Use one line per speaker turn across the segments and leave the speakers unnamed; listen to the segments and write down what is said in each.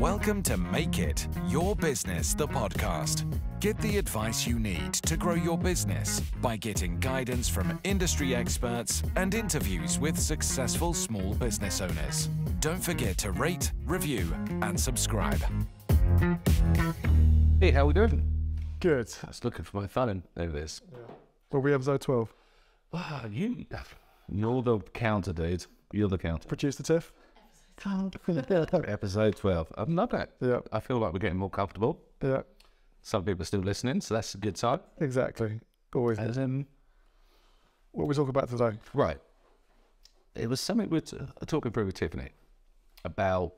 Welcome to Make It Your Business, the podcast. Get the advice you need to grow your business by getting guidance from industry experts and interviews with successful small business owners. Don't forget to rate, review, and subscribe.
Hey, how we doing?
Good.
I was looking for my phone. There it is.
Well, we episode 12.
You're the counter, dude. You're the counter.
Producer Tiff.
Episode 12. I love that.
Yeah.
I feel like we're getting more comfortable.
Yeah,
Some people are still listening, so that's a good sign.
exactly. Always.
And,
What are we talking about today?
right. It was something we're talking through with Tiffany about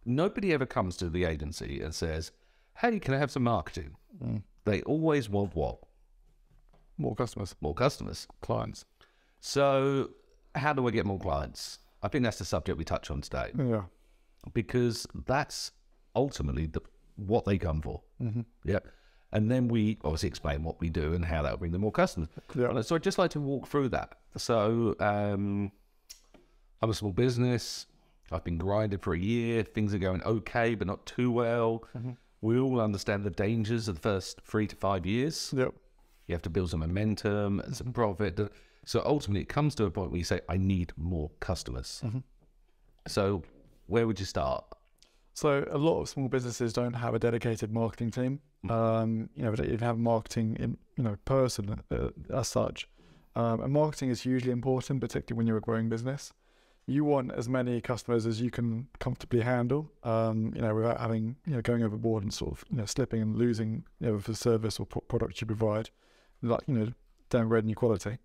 nobody ever comes to the agency and says, hey, can I have some marketing? They always want what?
More customers.
More customers.
Clients.
So how do I get more clients? I think that's the subject we touch on today,
Yeah.
because that's ultimately what they come for. Yeah. And then we obviously explain what we do and how that will bring them more customers.
Yeah.
So I'd just like to walk through that. So I'm a small business. I've been grinding for a year. Things are going okay, but not too well. We all understand the dangers of the first 3 to 5 years.
Yep.
You have to build some momentum and some profit. So ultimately, it comes to a point where you say, I need more customers. So where would you start?
So a lot of small businesses don't have a dedicated marketing team. They don't even have a marketing person as such. And marketing is hugely important, particularly when you're a growing business. You want as many customers as you can comfortably handle, without having, going overboard and sort of, slipping and losing, for the service or product you provide, downgrading your quality.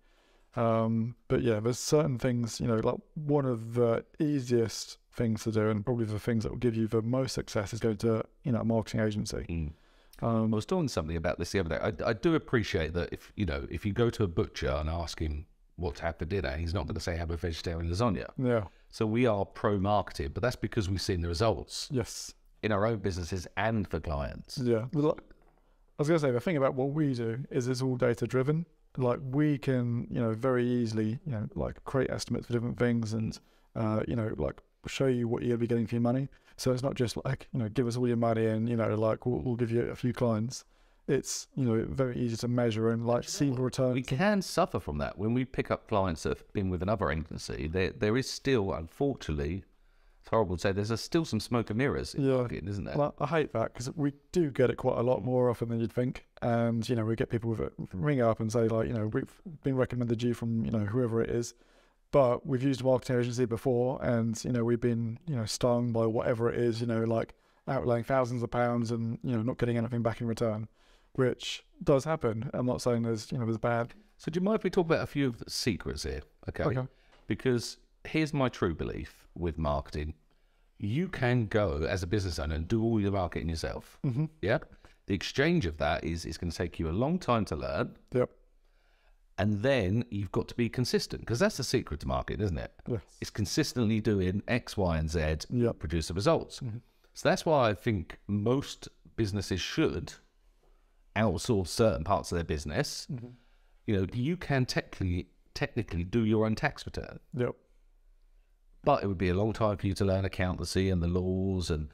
But yeah, there's certain things, like one of the easiest things to do and probably the things that will give you the most success is go to, a marketing agency.
I was doing something about this the other day. I do appreciate that if you go to a butcher and ask him what to have for dinner, he's not going to say have a vegetarian lasagna.
Yeah.
So we are pro-marketed, but that's because we've seen the results
Yes.
in our own businesses and for clients.
Yeah. I was going to say, the thing about what we do is it's all data driven. Like we can, very easily, create estimates for different things and, show you what you're going to be getting for your money. So it's not just like, give us all your money and, we'll give you a few clients. It's, very easy to measure and see the return.
We can suffer from that. When we pick up clients that have been with another agency, there is still, unfortunately, it's horrible to say, there's still some smoke and mirrors in the market, isn't there?
Well, I hate that because we do get it quite a lot more often than you'd think. And, we get people with ring up and say we've been recommended you from, whoever it is. But we've used a marketing agency before and, we've been, stung by whatever it is, outlaying thousands of pounds and, not getting anything back in return, which does happen. I'm not saying there's bad.
So do you mind if we talk about a few of the secrets here? Okay. Because here's my true belief with marketing. You can go as a business owner and do all your marketing yourself. Yeah. The exchange of that is it's going to take you a long time to learn.
Yep.
And then you've got to be consistent, because that's the secret to marketing, isn't it?
Yes.
It's consistently doing X, Y, and Z, produce the results. So that's why I think most businesses should outsource certain parts of their business. You can technically do your own tax return.
Yep.
But it would be a long time for you to learn accountancy and the laws and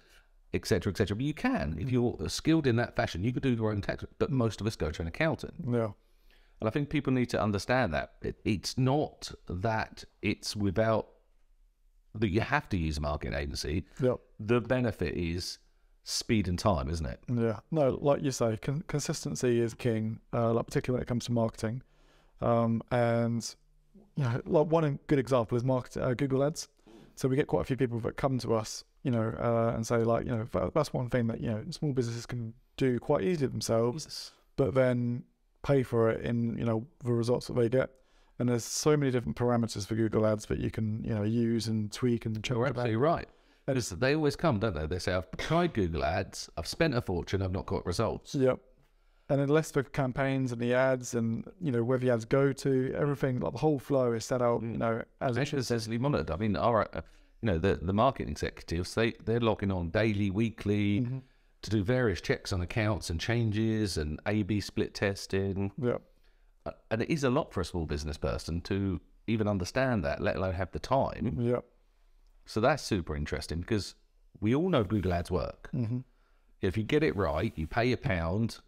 et cetera, et cetera. But you can. If you're skilled in that fashion, you could do your own tax. But most of us go to an accountant.
Yeah.
And I think people need to understand that. It's not that it's without, that you have to use a marketing agency.
Yep.
The benefit is speed and time, isn't it?
Yeah. No, like you say, consistency is king, particularly when it comes to marketing. And, one good example is Google Ads. So we get quite a few people that come to us, and say that's one thing that, small businesses can do quite easily themselves, but then pay for it in, the results that they get. And there's so many different parameters for Google Ads that you can, use and tweak and change.
You're absolutely right. Because they always come, don't they? They say, I've tried Google Ads, I've spent a fortune, I've not got results.
Yep. And unless the campaigns and the ads and, where the ads go to, everything, like the whole flow is set out, as it should.
Essentially monitored. I mean, the marketing executives, they're logging on daily, weekly, to do various checks on accounts and changes and A/B split testing.
Yeah.
And it is a lot for a small business person to even understand that, let alone have the time.
Yeah.
So that's super interesting because we all know Google Ads work. If you get it right, you pay £1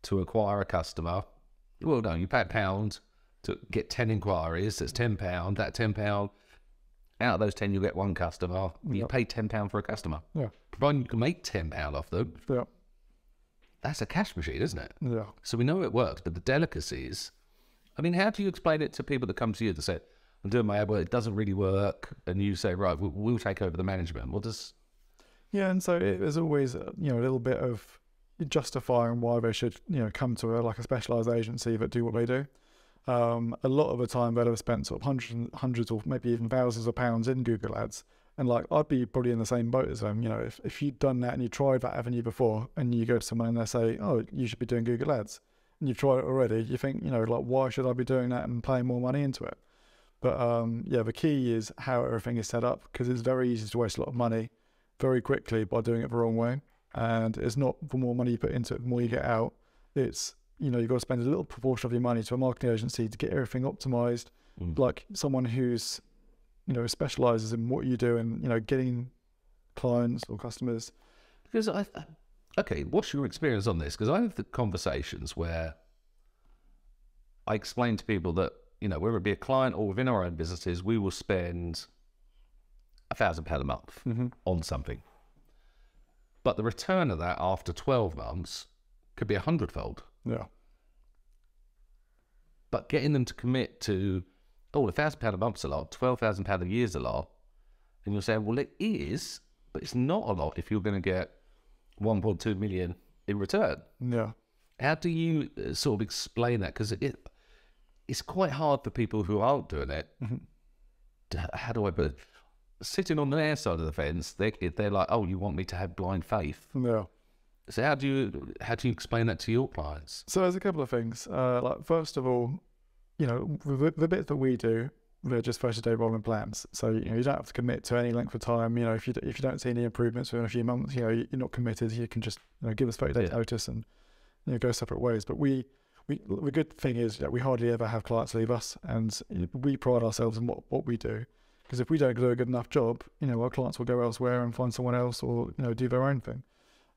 to acquire a customer. Well, no, you pay £1 to get 10 inquiries. That's £10. That £10, out of those 10, you get one customer. You pay £10 for a customer. Providing you can make £10 off them. That's a cash machine, isn't it? So we know it works, but the delicacies, I mean, how do you explain it to people that come to you to say, I'm doing my ad, well, it doesn't really work, and you say, right, we'll take over the management. What does...
Yeah, and so there's always, a little bit of justifying why they should, come to a specialised agency that do what they do. A lot of the time they'll have spent sort of hundreds or maybe even thousands of pounds in Google Ads. And I'd be probably in the same boat as them. If you'd done that and you tried that avenue before and you go to someone and they say, oh, you should be doing Google Ads, and you've tried it already, you think, why should I be doing that and paying more money into it? But the key is how everything is set up, because it's very easy to waste a lot of money very quickly by doing it the wrong way. And it's not the more money you put into it, the more you get out. It's, you've got to spend a little proportion of your money to a marketing agency to get everything optimized. Like someone who's, specializes in what you do and, getting clients or customers.
Because okay, what's your experience on this? Because I have the conversations where I explain to people that, whether it be a client or within our own businesses, we will spend £1,000 a month on something. But the return of that after 12 months could be 100-fold.
Yeah.
But getting them to commit to, £1,000 a month's a lot, £12,000 a year's a lot. And you're saying, well, it is, but it's not a lot if you're going to get 1.2 million in return.
Yeah.
How do you sort of explain that? Because it's quite hard for people who aren't doing it. How do I put it? Sitting on their side of the fence, they're like, oh, you want me to have blind faith?
Yeah.
So how do you explain that to your clients?
So there's a couple of things. First of all, the bit that we do, they're just 30-day rolling plans. So you don't have to commit to any length of time. If you don't see any improvements within a few months, you're not committed. You can just give us 30-day notice and go separate ways. But the good thing is that we hardly ever have clients leave us, and we pride ourselves in what we do. Because if we don't do a good enough job, our clients will go elsewhere and find someone else or do their own thing.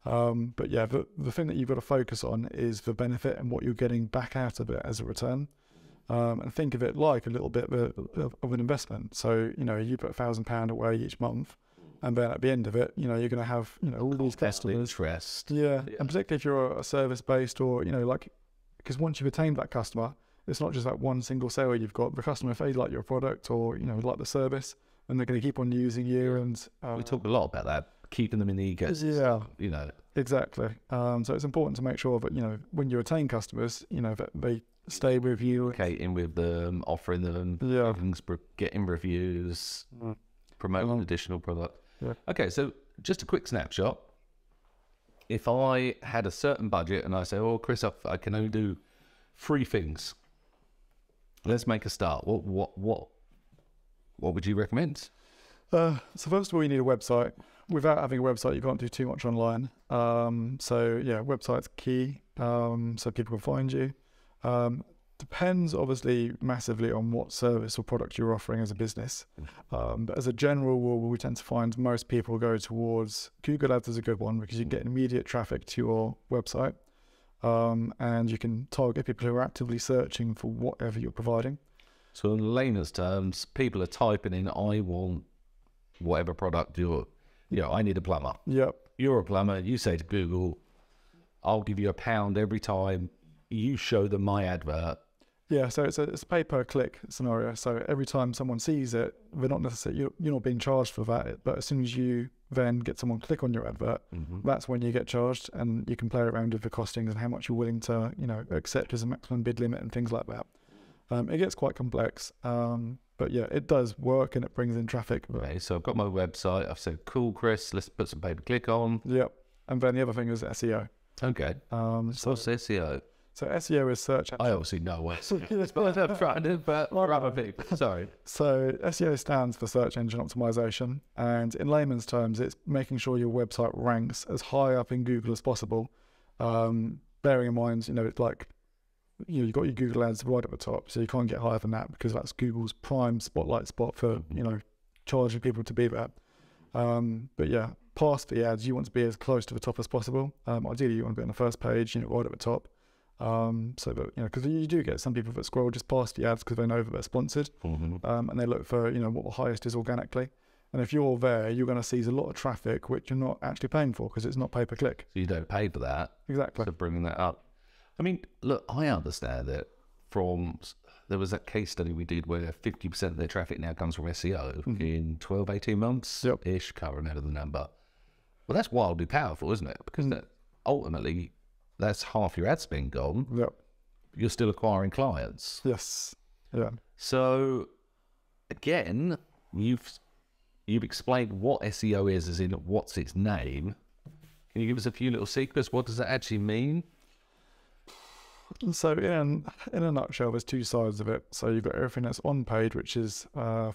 But yeah, the thing that you've got to focus on is the benefit and what you're getting back out of it as a return. And think of it like a little bit of an investment. So, you put £1,000 away each month, and then at the end of it, you're going to have, all these customers.
Interest.
Yeah. And particularly if you're a service-based or, because once you've attained that customer, it's not just that one single sale you've got. The customer, if they like your product or, like the service, and they're going to keep on using you. And
we talk a lot about that, keeping them in the ecosystem.
Yeah. Exactly. So it's important to make sure that, when you retain customers, that they stay with you.
Communicating with them, offering them things, getting reviews, promoting additional product.
Yeah.
Okay, so just a quick snapshot. If I had a certain budget and I say, oh, Chris, I can only do 3 things. Let's make a start. What would you recommend?
So first of all, you need a website. Without having a website, you can't do too much online. Website's key, so people can find you. Depends obviously massively on what service or product you're offering as a business. But as a general rule, we tend to find most people go towards Google Ads is a good one because you get immediate traffic to your website. And you can target people who are actively searching for whatever you're providing.
So in layman's terms, people are typing in, I want whatever product I need a plumber.
Yep.
You're a plumber. You say to Google, I'll give you £1 every time you show them my advert.
Yeah, so it's a pay-per-click scenario. So every time someone sees it, they're not necessarily, you're not being charged for that. But as soon as you then get someone click on your advert, that's when you get charged, and you can play around with the costings and how much you're willing to, accept as a maximum bid limit and things like that. It gets quite complex, but yeah, it does work and it brings in traffic.
Okay, so I've got my website. I've said, cool, Chris, let's put some pay-per-click on.
Yep, and then the other thing is SEO.
Okay. So what's SEO?
So SEO is search engine.
I obviously know what SEO is, but I'm trying to, but for other people. Sorry.
So SEO stands for search engine optimization, and in layman's terms, it's making sure your website ranks as high up in Google as possible. Bearing in mind, you've got your Google Ads right at the top, so you can't get higher than that because that's Google's prime spotlight spot for charging people to be there. But yeah, past the ads, you want to be as close to the top as possible. Ideally, you want to be on the first page, right at the top. So that, because you do get some people that scroll just past the ads because they know that they're sponsored, and they look for, what the highest is organically. And if you're there, you're going to see a lot of traffic which you're not actually paying for because it's not pay per click.
So you don't pay for that.
Exactly.
So bringing that up. I mean, look, I understand that there was that case study we did where 50% of their traffic now comes from SEO in 12, 18 months-ish, can't remember the number. Well, that's wildly powerful, isn't it? Because ultimately, that's half your ad spend gone.
Yep.
You're still acquiring clients.
Yes. Yeah.
So, again, you've explained what SEO is, as in what's its name. Can you give us a few little secrets? What does that actually mean?
So in a nutshell, there's two sides of it. So you've got everything that's on page, which is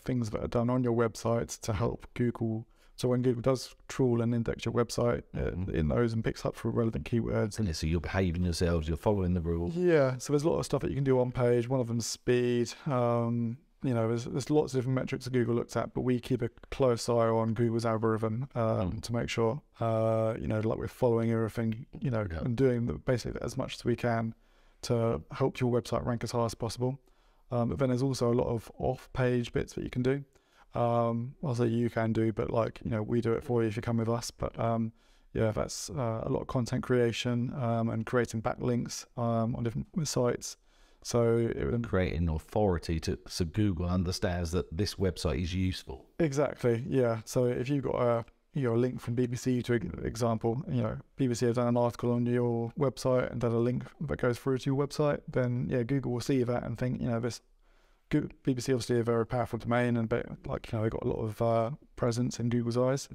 things that are done on your website to help Google. So when Google does trawl and index your website, it knows and picks up for relevant keywords.
And so you're behaving yourselves, you're following the rules.
Yeah, so there's a lot of stuff that you can do on page. One of them's speed. There's lots of different metrics that Google looks at, but we keep a close eye on Google's algorithm to make sure, like we're following everything, and doing basically as much as we can to help your website rank as high as possible. But then there's also a lot of off-page bits that you can do. I'll say you can do, but we do it for you if you come with us. But that's a lot of content creation and creating backlinks on different sites. So
creating authority so Google understands that this website is useful.
Exactly, yeah. So if you've got a link from BBC, to example, BBC have done an article on your website and done a link that goes through to your website, then Google will see that and think, this BBC obviously a very powerful domain, and they've got a lot of presence in Google's eyes.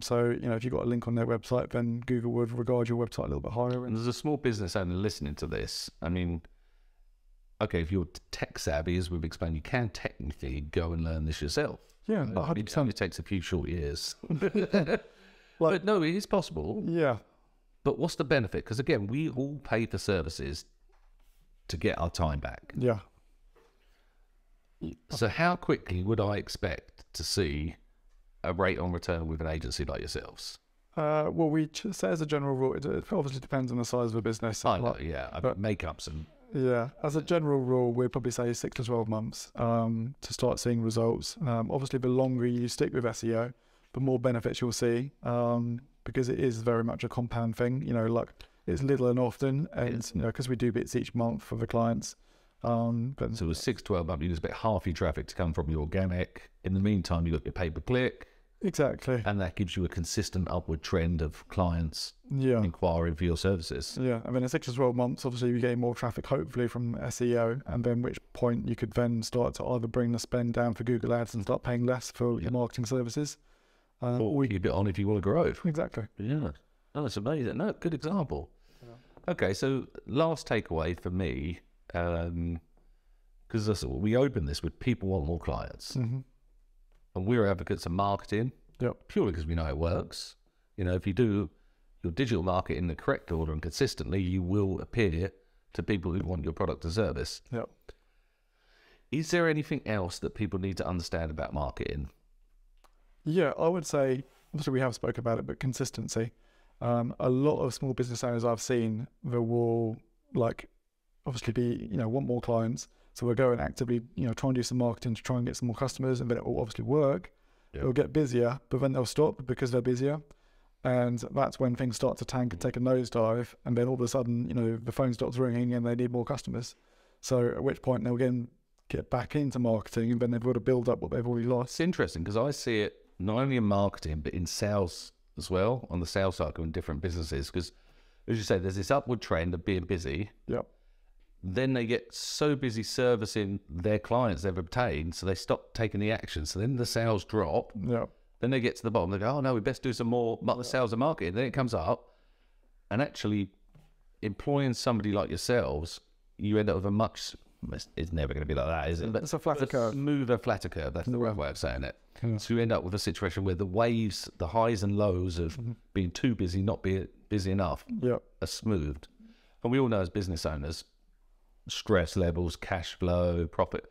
So if you've got a link on their website, then Google would regard your website a little bit higher.
And there's a small business owner listening to this. I mean, okay, if you're tech savvy, as we've explained, you can technically go and learn this yourself.
Yeah,
it only takes a few short years. But no, it is possible.
Yeah.
But what's the benefit? Because again, we all pay for services to get our time back.
Yeah.
So how quickly would I expect to see a rate on return with an agency like yourselves?
Well, we say as a general rule, it obviously depends on the size of the business.
I know, yeah. Makeups and...
Yeah, as a general rule, we'd probably say 6 to 12 months to start seeing results. Obviously, the longer you stick with SEO, the more benefits you'll see, because it is very much a compound thing. It's little and often, and because we do bits each month for the clients. But
so with 6 to 12 months, you expect half your traffic to come from your organic. In the meantime, you've got your pay-per-click.
Exactly.
And that gives you a consistent upward trend of clients inquiring for your services.
Yeah, and then in 6 to 12 months, obviously you gain more traffic, hopefully from SEO, and then which point you could then start to either bring the spend down for Google Ads and start paying less for your marketing services.
Or keep it on if you want to grow.
Exactly.
Yeah. Oh, that's amazing. No, good example. Yeah. Okay, so last takeaway for me, because we open this with people want more clients. And we're advocates of marketing, purely because we know it works. If you do your digital marketing in the correct order and consistently, you will appear to people who want your product or service.
Yep.
Is there anything else that people need to understand about marketing?
Yeah, I would say, obviously we have spoke about it, but consistency. A lot of small business owners I've seen that will obviously be, want more clients. So we'll go and actively, try and do some marketing to try and get some more customers, and then it will obviously work. Yep. It'll get busier, but then they'll stop because they're busier. And that's when things start to tank and take a nosedive. And then all of a sudden, the phone stops ringing and they need more customers. So at which point they'll again get back into marketing, and then they've got to build up what they've already lost.
It's interesting because I see it not only in marketing, but in sales as well, on the sales cycle in different businesses. Because as you say, there's this upward trend of being busy.
Yep.
Then they get so busy servicing their clients they've obtained, so they stop taking the action. So then the sales drop.
Yeah.
Then they get to the bottom. They go, oh no, we best do some more sales and marketing. Then it comes up, and actually employing somebody like yourselves, you end up with a much. It's never going to be like that, is it? But
it's a flatter curve.
Smoother, flatter curve. That's the right way of saying it. Yeah. So you end up with a situation where the waves, the highs and lows of being too busy, not being busy enough, are smoothed. And we all know as business owners, stress levels, cash flow, profit,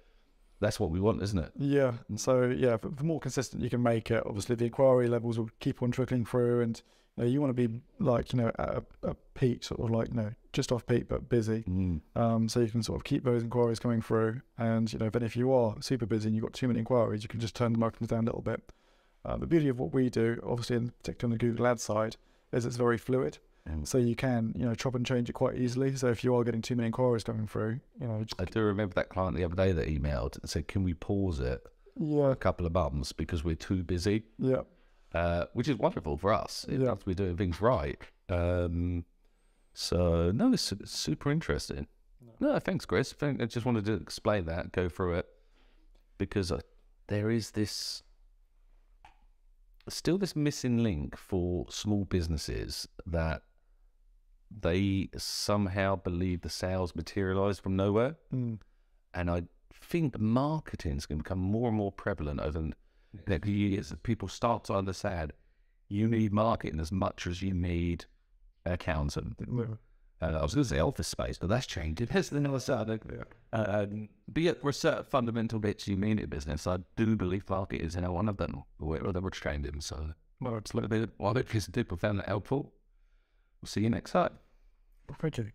that's what we want, isn't it?
Yeah. And so, yeah, the more consistent you can make it, obviously the inquiry levels will keep on trickling through, and you want to be like, at a peak, sort of like, just off peak, but busy. So you can sort of keep those inquiries coming through. And, then if you are super busy and you've got too many inquiries, you can just turn the marketing down a little bit. The beauty of what we do, obviously, in particular on the Google Ads side, is it's very fluid. So you can, chop and change it quite easily. So if you are getting too many inquiries coming through,
I do remember that client the other day that emailed and said, can we pause it a couple of months because we're too busy?
Yeah.
Which is wonderful for us. It means we're doing things right. So, no, it's super interesting. No, thanks, Chris. I just wanted to explain that, go through it, because there is still this missing link for small businesses that they somehow believe the sales materialize from nowhere. And I think marketing is going to become more and more prevalent over the next few years. People start to understand you need marketing as much as you need accountant. I was going to say office space, but that's changed. It has the other side. But yet, for certain fundamental bits you need in business, I do believe market is one of them, where they were trained in. So, it's a little bit, well, if people found that helpful, we'll see you next time.
Thank you.